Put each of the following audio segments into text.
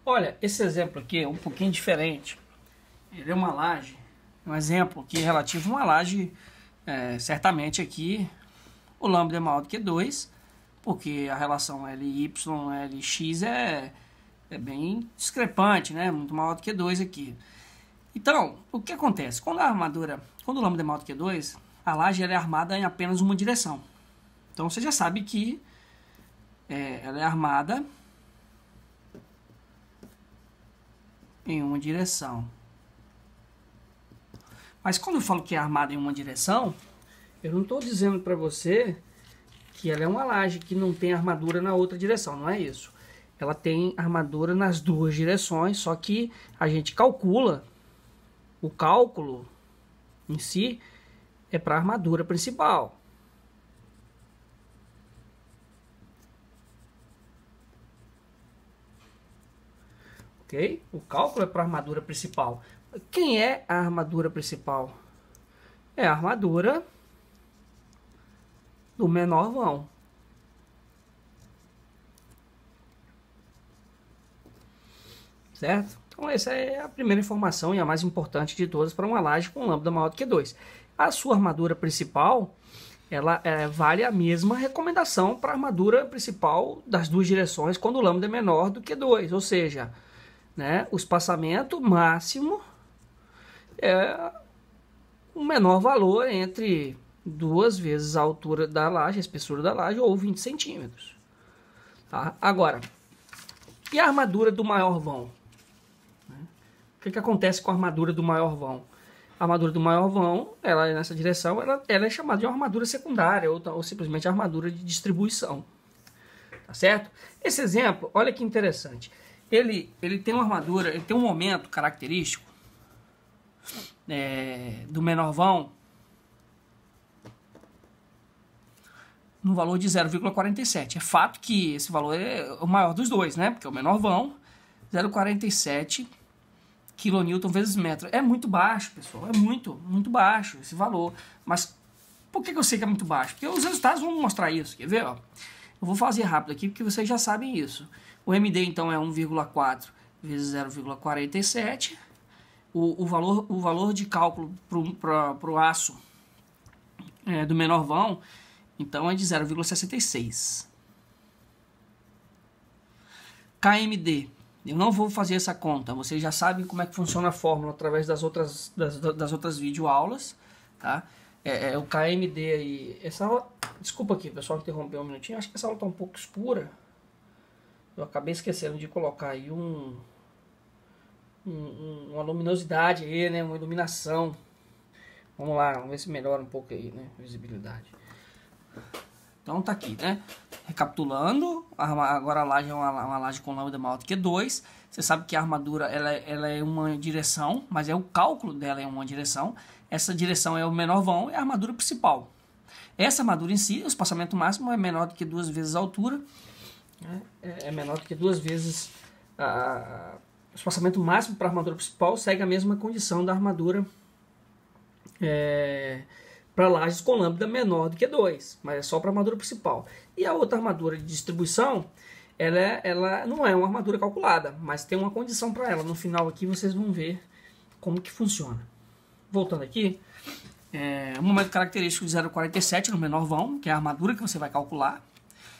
Olha, esse exemplo aqui é um pouquinho diferente. Ele é uma laje, um exemplo aqui relativo a uma laje, certamente aqui o lambda é maior do que 2, porque a relação LY, LX é bem discrepante, né? Muito maior do que 2 aqui. Então, o que acontece? Quando o lambda é maior do que 2, a laje ela é armada em apenas uma direção. Então você já sabe que ela é armada em uma direção. Mas quando eu falo que é armada em uma direção, eu não estou dizendo para você que ela é uma laje que não tem armadura na outra direção, não é isso. Ela tem armadura nas duas direções, só que a gente calcula, o cálculo em si é para a armadura principal. Ok? O cálculo é para a armadura principal. Quem é a armadura principal? É a armadura do menor vão. Certo? Então essa é a primeira informação e a mais importante de todas para uma laje com lambda maior do que 2. A sua armadura principal, ela vale a mesma recomendação para a armadura principal das duas direções quando o lambda é menor do que 2. Ou seja, né, o espaçamento máximo é o menor valor entre 2 vezes a altura da laje, a espessura da laje, ou 20 centímetros. Tá? Agora, e a armadura do maior vão? O que acontece com a armadura do maior vão? A armadura do maior vão, ela nessa direção, ela é chamada de uma armadura secundária, ou simplesmente armadura de distribuição. Tá certo? Esse exemplo, olha que interessante. Ele tem uma armadura, ele tem um momento característico do menor vão no valor de 0,47. É fato que esse valor é o maior dos dois, né? Porque o menor vão, 0,47 kN vezes metro. É muito baixo, pessoal. É muito baixo esse valor. Mas por que eu sei que é muito baixo? Porque os resultados vão mostrar isso. Quer ver? Ó? Eu vou fazer rápido aqui porque vocês já sabem isso. O MD então é 1,4 vezes 0,47. O valor de cálculo para o aço do menor vão então é de 0,66. KMD. Eu não vou fazer essa conta. Vocês já sabem como é que funciona a fórmula através das outras videoaulas. Tá? O KMD aí. Desculpa aqui, pessoal, interromper um minutinho. Acho que essa aula está um pouco escura. Eu acabei esquecendo de colocar aí uma luminosidade aí, né? Uma iluminação. Vamos lá, vamos ver se melhora um pouco aí, né? Visibilidade. Então tá aqui, né? Recapitulando, agora a laje é uma laje com lambda maior do que 2. Você sabe que a armadura ela é uma direção, mas o cálculo dela é uma direção. Essa direção é o menor vão, é a armadura principal. Essa armadura em si, o espaçamento máximo é menor do que 2 vezes a altura. É menor do que 2 vezes o espaçamento máximo para a armadura principal segue a mesma condição da armadura para lajes com lambda menor do que 2, mas é só para a armadura principal. E a outra armadura de distribuição, ela não é uma armadura calculada, mas tem uma condição para ela. No final aqui vocês vão ver como que funciona. Voltando aqui, o momento característico de 0,47 no menor vão, que é a armadura que você vai calcular.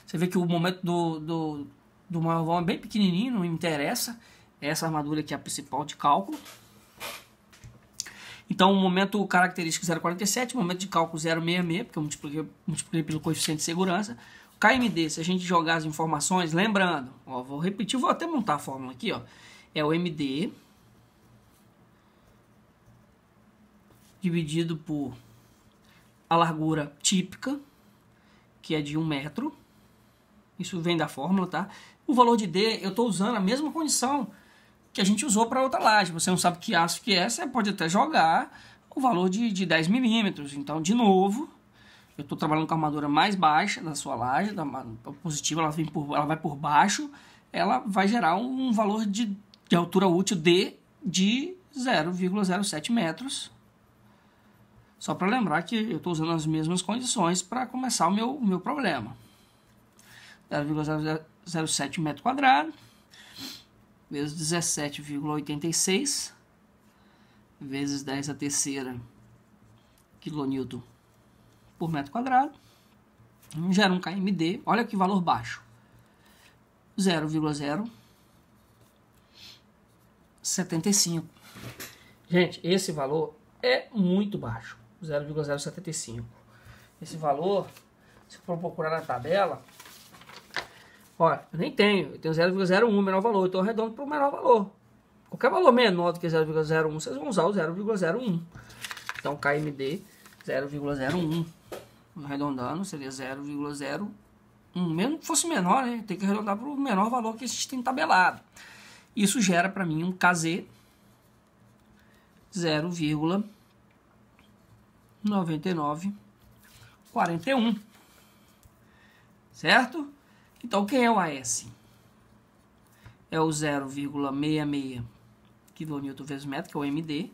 Você vê que o momento do maior vão é bem pequenininho, não me interessa. Essa armadura aqui é a principal de cálculo. Então, o momento característico 0,47, o momento de cálculo 0,66, porque eu multipliquei pelo coeficiente de segurança. O KMD, se a gente jogar as informações, lembrando, ó, vou repetir, vou até montar a fórmula aqui, ó, é o MD dividido por a largura típica, que é de 1 metro. Isso vem da fórmula, tá? O valor de D, eu estou usando a mesma condição que a gente usou para outra laje. Você não sabe que aço que é, você pode até jogar o valor de 10 milímetros. Então, de novo, eu estou trabalhando com a armadura mais baixa da sua laje, a positiva, ela vai por baixo, ela vai gerar um valor de altura útil D de 0,07 metros. Só para lembrar que eu estou usando as mesmas condições para começar o meu problema. 0,007 metro quadrado vezes 17,86 vezes 10 a terceira kN por metro quadrado. Gera um KMD, olha que valor baixo, 0,075. Gente, esse valor é muito baixo, 0,075. Esse valor, se for procurar na tabela, olha, eu nem tenho, eu tenho 0,01, menor valor, então eu arredondo para o menor valor. Qualquer valor menor do que 0,01, vocês vão usar o 0,01. Então, KMD 0,01. Arredondando, seria 0,01. Mesmo que fosse menor, né? Tem que arredondar para o menor valor que a gente tem tabelado. Isso gera para mim um KZ 0,9941. Certo? Então, quem é o AS? É o 0,66 kN vezes metro, que é o MD,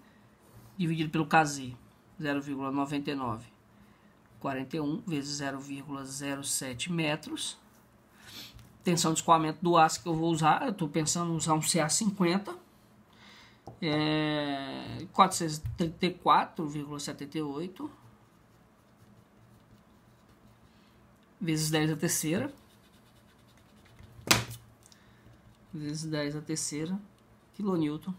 dividido pelo KZ, 0,9941 vezes 0,07 metros. Tensão de escoamento do aço que eu vou usar, eu estou pensando em usar um CA50, 434,78 vezes 10 a terceira. Vezes 10 a terceira kN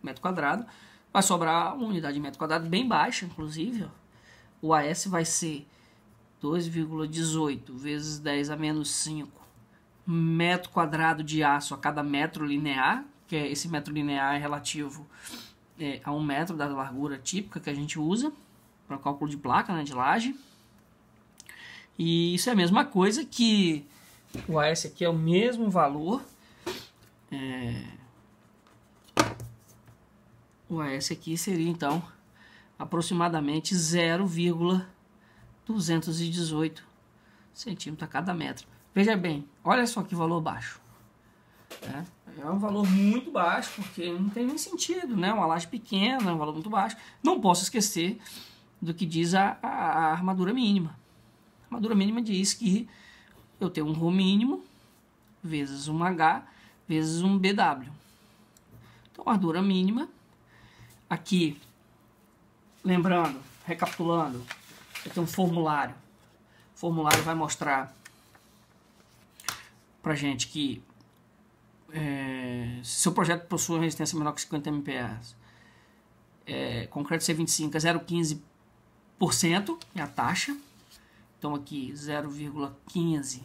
metro quadrado. Vai sobrar uma unidade de metro quadrado bem baixa, inclusive. Ó. O AS vai ser 2,18 vezes 10 a menos 5 metro quadrado de aço a cada metro linear, que esse metro linear é relativo a 1 metro da largura típica que a gente usa para cálculo de placa, né, de laje. E isso é a mesma coisa que o AS aqui é o mesmo valor. O AS aqui seria então aproximadamente 0,218 centímetros a cada metro. Veja bem, olha só que valor baixo. É um valor muito baixo, porque não tem nem sentido, né? Uma laje pequena, é um valor muito baixo. Não posso esquecer do que diz a armadura mínima. A armadura mínima diz que eu tenho um Rho mínimo vezes um H vezes um BW. Então, a armadura mínima, aqui, lembrando, recapitulando, eu tenho um formulário. O formulário vai mostrar pra gente que se seu projeto possui uma resistência menor que 50 MPa, concreto C25 é 0,15%, é a taxa. Então aqui 0,15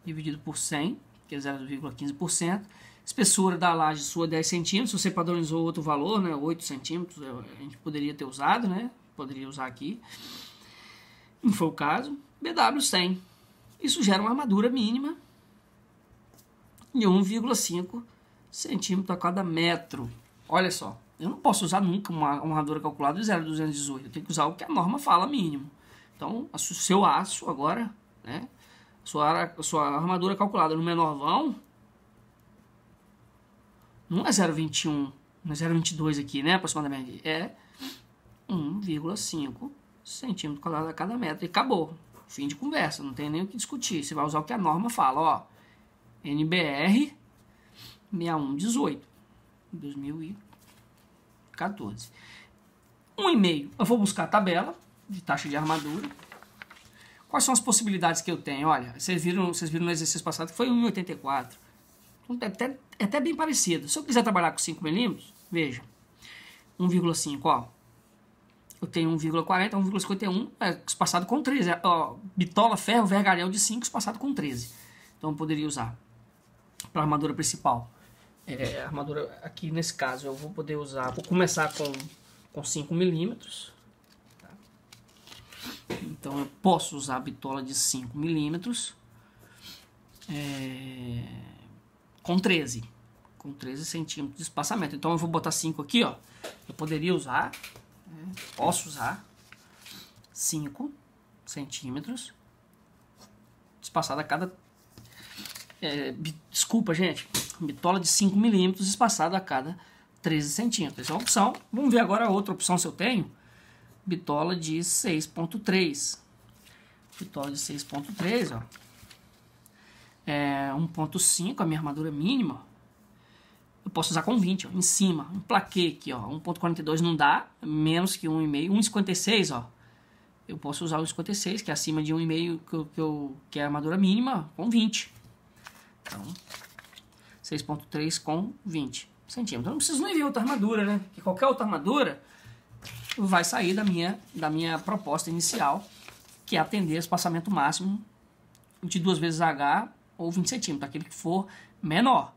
dividido por 100, que é 0,15%. Espessura da laje sua 10 centímetros, se você padronizou outro valor, né, 8 centímetros, a gente poderia ter usado, né, poderia usar aqui. Não foi o caso. BW 100. Isso gera uma armadura mínima de 1,5 centímetro a cada metro. Olha só, eu não posso usar nunca uma armadura calculada de 0,218. Eu tenho que usar o que a norma fala mínimo. Então, o seu aço agora, né, sua armadura calculada no menor vão, não é 0,21, não é 0,22 aqui, né, aproximadamente. É 1,5 centímetro quadrado a cada metro. E acabou. Fim de conversa, não tem nem o que discutir. Você vai usar o que a norma fala, ó. NBR 6118 2014. 1,5. Eu vou buscar a tabela de taxa de armadura. Quais são as possibilidades que eu tenho? Olha, vocês viram no exercício passado que foi 1,84. É até bem parecido. Se eu quiser trabalhar com 5 milímetros, veja, 1,5, ó. Eu tenho 1,40, 1,51, espaçado com 13. Ó, bitola, ferro, vergalhão de 5, espaçado com 13. Então eu poderia usar para a armadura principal. A armadura aqui nesse caso eu vou poder usar, vou começar com 5 milímetros. Tá? Então eu posso usar a bitola de 5 milímetros com 13 centímetros de espaçamento. Então eu vou botar 5 aqui, ó. Eu poderia usar, posso usar 5 centímetros espaçado a cada... desculpa, gente. Bitola de 5 milímetros espaçado a cada 13 centímetros. Essa é uma opção. Vamos ver agora a outra opção se eu tenho. Bitola de 6.3. Bitola de 6.3, ó. 1.5, a minha armadura mínima. eu posso usar com 20, ó, em cima. Emplaquei aqui, ó, 1.42 não dá, menos que 1,5. 1,56, ó. Eu posso usar o 1,56, que é acima de 1,5, que é a armadura mínima, com 20. Então, 6.3 com 20 centímetros. Eu não preciso nem ver outra armadura, né? Porque qualquer outra armadura vai sair da minha proposta inicial, que é atender espaçamento máximo de 2 vezes H ou 20 centímetros, aquele que for menor.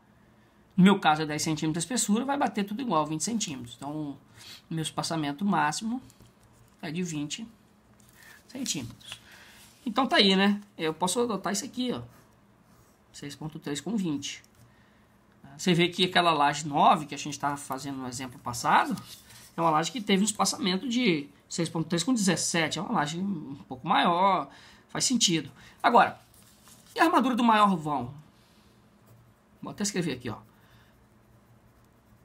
No meu caso é 10 centímetros de espessura, vai bater tudo igual, 20 centímetros. Então, o meu espaçamento máximo é de 20 centímetros. Então tá aí, né? Eu posso adotar isso aqui, ó. 6.3 com 20. Você vê que aquela laje 9, que a gente estava fazendo no exemplo passado, é uma laje que teve um espaçamento de 6.3 com 17. É uma laje um pouco maior, faz sentido. Agora, e a armadura do maior vão? Vou até escrever aqui, ó.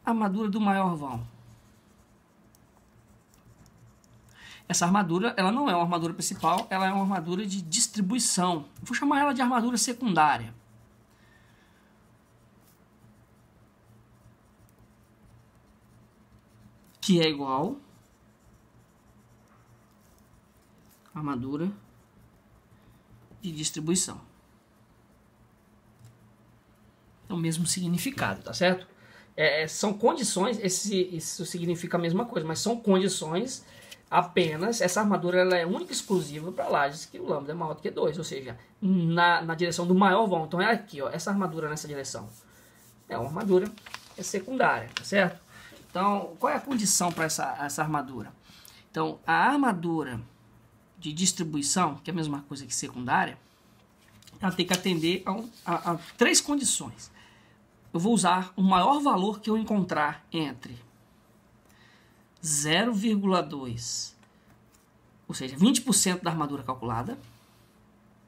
Armadura do maior vão. Essa armadura, ela não é uma armadura principal, ela é uma armadura de distribuição. Vou chamar ela de armadura secundária. Que é igual a armadura de distribuição. É o mesmo significado, tá certo? São condições, isso significa a mesma coisa, mas são condições apenas. Essa armadura ela é única e exclusiva para lajes que o lambda é maior do que 2, ou seja, na direção do maior vão. Então é aqui, ó, essa armadura nessa direção. É uma armadura secundária, tá certo? Então, qual é a condição para essa armadura? Então, a armadura de distribuição, que é a mesma coisa que secundária, ela tem que atender a 3 condições. Eu vou usar o maior valor que eu encontrar entre 0,2, ou seja, 20% da armadura calculada.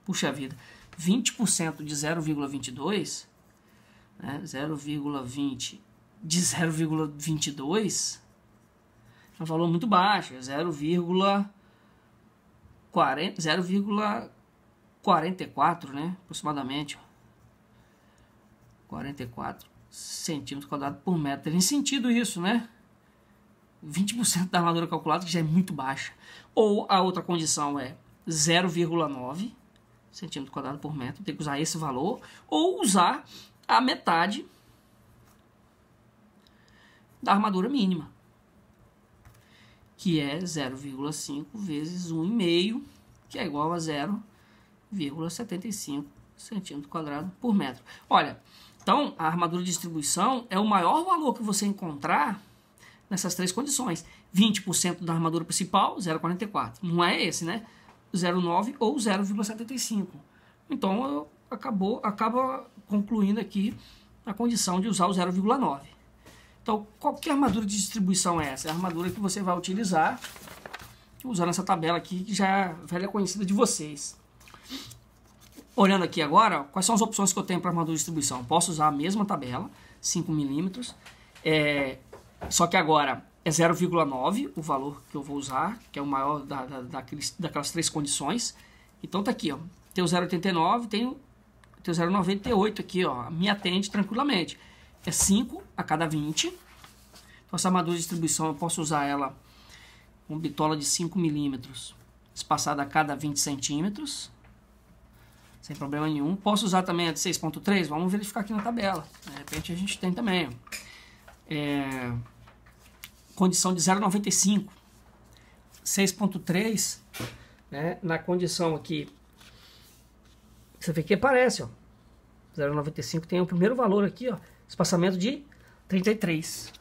Puxa vida, 20% de 0,22, né, 0,20 de 0,22 é um valor muito baixo, é 0,44, né, aproximadamente. 44 centímetros quadrados por metro. Tem sentido isso, né? 20% da armadura calculada, que já é muito baixa. Ou a outra condição é 0,9 centímetro quadrado por metro. Tem que usar esse valor. Ou usar a metade da armadura mínima, que é 0,5 vezes 1,5, que é igual a 0,75 centímetro quadrado por metro. Olha, então a armadura de distribuição é o maior valor que você encontrar nessas 3 condições. 20% da armadura principal, 0,44. Não é esse, né? 0,9 ou 0,75. Então acaba concluindo aqui a condição de usar o 0,9. Então, qual que armadura de distribuição é essa? É a armadura que você vai utilizar usando essa tabela aqui, que já é velha conhecida de vocês. Olhando aqui agora, quais são as opções que eu tenho para armadura de distribuição? Posso usar a mesma tabela, 5 milímetros, só que agora é 0,9 o valor que eu vou usar, que é o maior daquelas 3 condições. Então tá aqui, ó, tem o 0,89, tem o 0,98 aqui, ó, me atende tranquilamente. É 5 a cada 20. Então essa armadura de distribuição eu posso usar ela com bitola de 5 milímetros, espaçada a cada 20 centímetros, sem problema nenhum. Posso usar também a de 6.3, vamos verificar aqui na tabela. De repente a gente tem também. Condição de 0,95. 6.3, né, na condição aqui, você vê que aparece, ó. 0,95 tem o primeiro valor aqui, ó. Espaçamento de 33.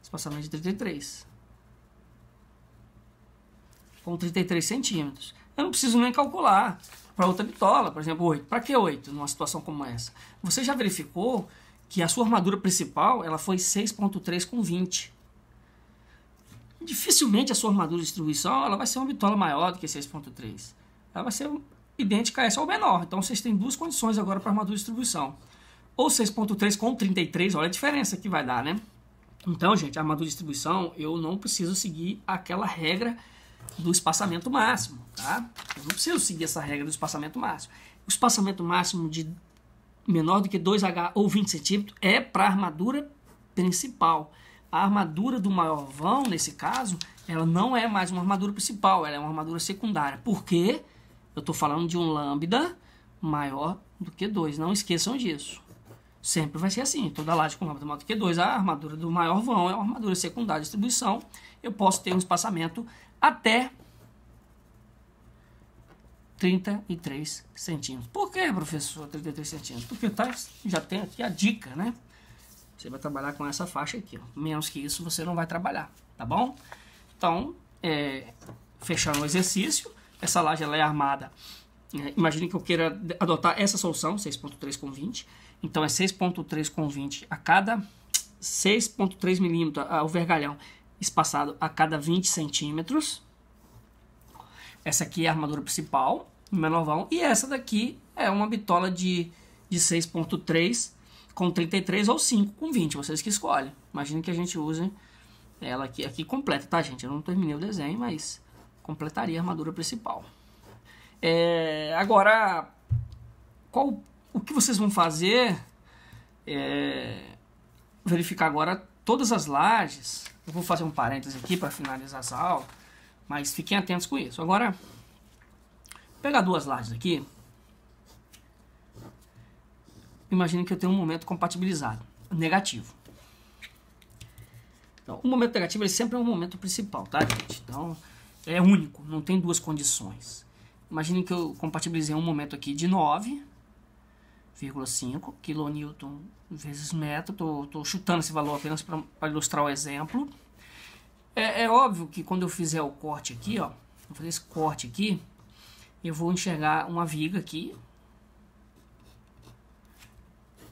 Espaçamento de 33. Com 33 centímetros. Eu não preciso nem calcular para outra bitola, por exemplo, 8. Para que 8 numa situação como essa? Você já verificou que a sua armadura principal ela foi 6.3 com 20. Dificilmente a sua armadura de distribuição ela vai ser uma bitola maior do que 6.3. Ela vai ser idêntica a essa ou menor. Então vocês têm 2 condições agora para armadura de distribuição. Ou 6.3 com 33, olha a diferença que vai dar, né? Então, gente, a armadura de distribuição, eu não preciso seguir aquela regra do espaçamento máximo, tá? Eu não preciso seguir essa regra do espaçamento máximo. O espaçamento máximo de menor do que 2H ou 20 centímetros é para a armadura principal. A armadura do maior vão, nesse caso, ela não é mais uma armadura principal, ela é uma armadura secundária. Por quê? Eu estou falando de um lambda maior do que 2, não esqueçam disso. Sempre vai ser assim, toda laje com lambda maior do que 2, a armadura do maior vão é uma armadura secundária de distribuição. Eu posso ter um espaçamento até 33 centímetros. Por que, professor, 33 centímetros? Porque já tem aqui a dica, né? Você vai trabalhar com essa faixa aqui, ó. Menos que isso você não vai trabalhar, tá bom? Então, fechando o exercício, essa laje ela é armada. Imagine que eu queira adotar essa solução, 6.3 com 20. Então, é 6.3 com 20 a cada 6.3 milímetros, o vergalhão espaçado a cada 20 centímetros. Essa aqui é a armadura principal, menor vão. E essa daqui é uma bitola de 6.3 com 33 ou 5 com 20, vocês que escolhem. Imagine que a gente use ela aqui completa, tá, gente? Eu não terminei o desenho, mas completaria a armadura principal. Agora, o que vocês vão fazer verificar agora todas as lajes. Eu vou fazer um parênteses aqui para finalizar essa aula, mas fiquem atentos com isso. Agora, vou pegar duas lajes aqui. Imagine que eu tenho um momento compatibilizado, negativo. Então, o momento negativo ele sempre é um momento principal, tá, gente? Então, é único, não tem duas condições. Imagine que eu compatibilizei um momento aqui de 9,5 kN vezes metro. Estou chutando esse valor apenas para ilustrar o exemplo. É óbvio que quando eu fizer o corte aqui, ó, vou fazer esse corte aqui, eu vou enxergar uma viga aqui.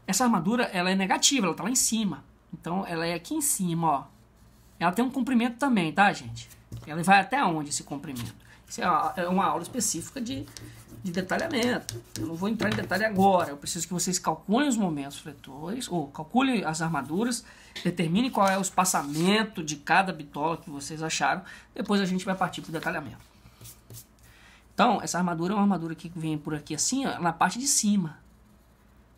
Essa armadura ela é negativa, ela está lá em cima. Então ela é aqui em cima, ó. Ela tem um comprimento também, tá, gente? Ela vai até onde esse comprimento? Isso é uma aula específica de detalhamento. Eu não vou entrar em detalhe agora. Eu preciso que vocês calculem os momentos fletores, ou calculem as armaduras, determinem qual é o espaçamento de cada bitola que vocês acharam. Depois a gente vai partir para o detalhamento. Então, essa armadura é uma armadura que vem por aqui assim, ó, na parte de cima.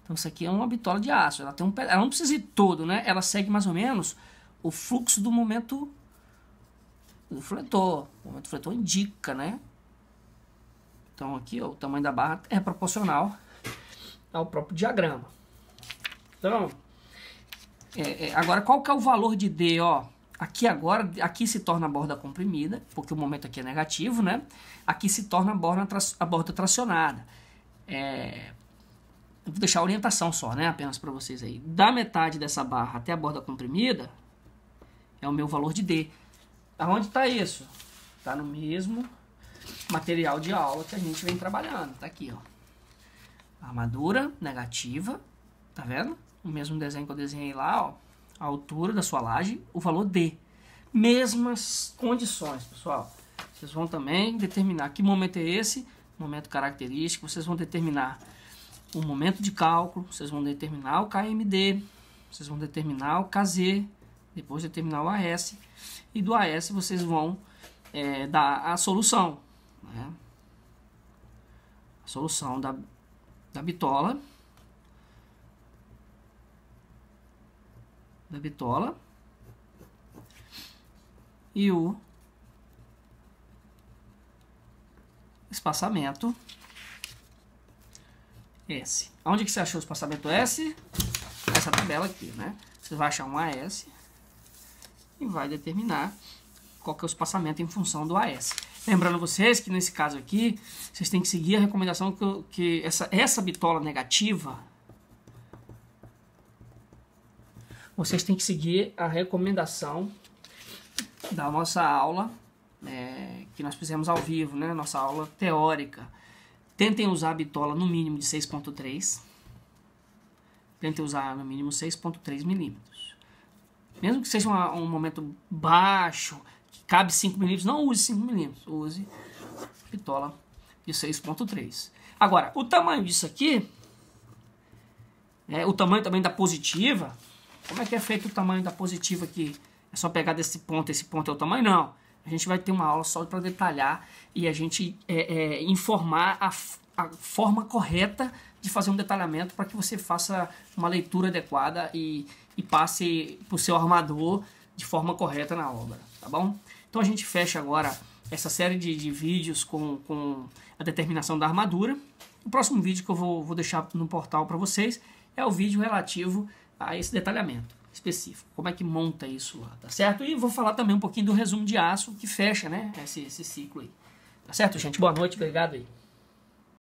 Então, isso aqui é uma bitola de aço. Ela não precisa ir todo, né? Ela segue mais ou menos o fluxo do momento do fletor. O momento do fletor indica, né? Então, aqui, ó, o tamanho da barra é proporcional ao próprio diagrama. Então, agora, qual que é o valor de D, ó? Aqui se torna a borda comprimida, porque o momento aqui é negativo, né? Aqui se torna a borda tracionada. Eu vou deixar a orientação só, né? Apenas para vocês aí. Da metade dessa barra até a borda comprimida é o meu valor de D. Aonde está isso? Está no mesmo material de aula que a gente vem trabalhando. Tá aqui, ó. Armadura negativa, tá vendo? O mesmo desenho que eu desenhei lá, ó. A altura da sua laje, o valor D. Mesmas condições, pessoal. Vocês vão também determinar que momento é esse, momento característico. Vocês vão determinar o momento de cálculo, vocês vão determinar o KMD, vocês vão determinar o KZ, depois determinar o AS, e do AS vocês vão dar a solução, né? A solução da bitola, e o espaçamento S. Onde que você achou o espaçamento S? Essa tabela aqui, né? Você vai achar um AS e vai determinar qual que é o espaçamento em função do AS. Lembrando vocês que nesse caso aqui, vocês têm que seguir a recomendação que essa bitola negativa, vocês têm que seguir a recomendação da nossa aula, que nós fizemos ao vivo, né? Nossa aula teórica. Tentem usar a bitola no mínimo de 6.3. Tentem usar no mínimo 6.3 milímetros. Mesmo que seja um momento baixo, que cabe 5 milímetros, não use 5 milímetros. Use bitola de 6.3. Agora, o tamanho disso aqui, o tamanho também da positiva. Como é que é feito o tamanho da positiva aqui? É só pegar desse ponto, esse ponto é o tamanho? Não. A gente vai ter uma aula só para detalhar e a gente informar a forma correta de fazer um detalhamento para que você faça uma leitura adequada e passe para o seu armador de forma correta na obra, tá bom? Então a gente fecha agora essa série de vídeos com a determinação da armadura. O próximo vídeo que eu vou deixar no portal para vocês é o vídeo relativo a esse detalhamento específico, como é que monta isso lá, tá certo? E vou falar também um pouquinho do resumo de aço que fecha, né, esse ciclo aí. Tá certo, gente? Boa noite, obrigado aí.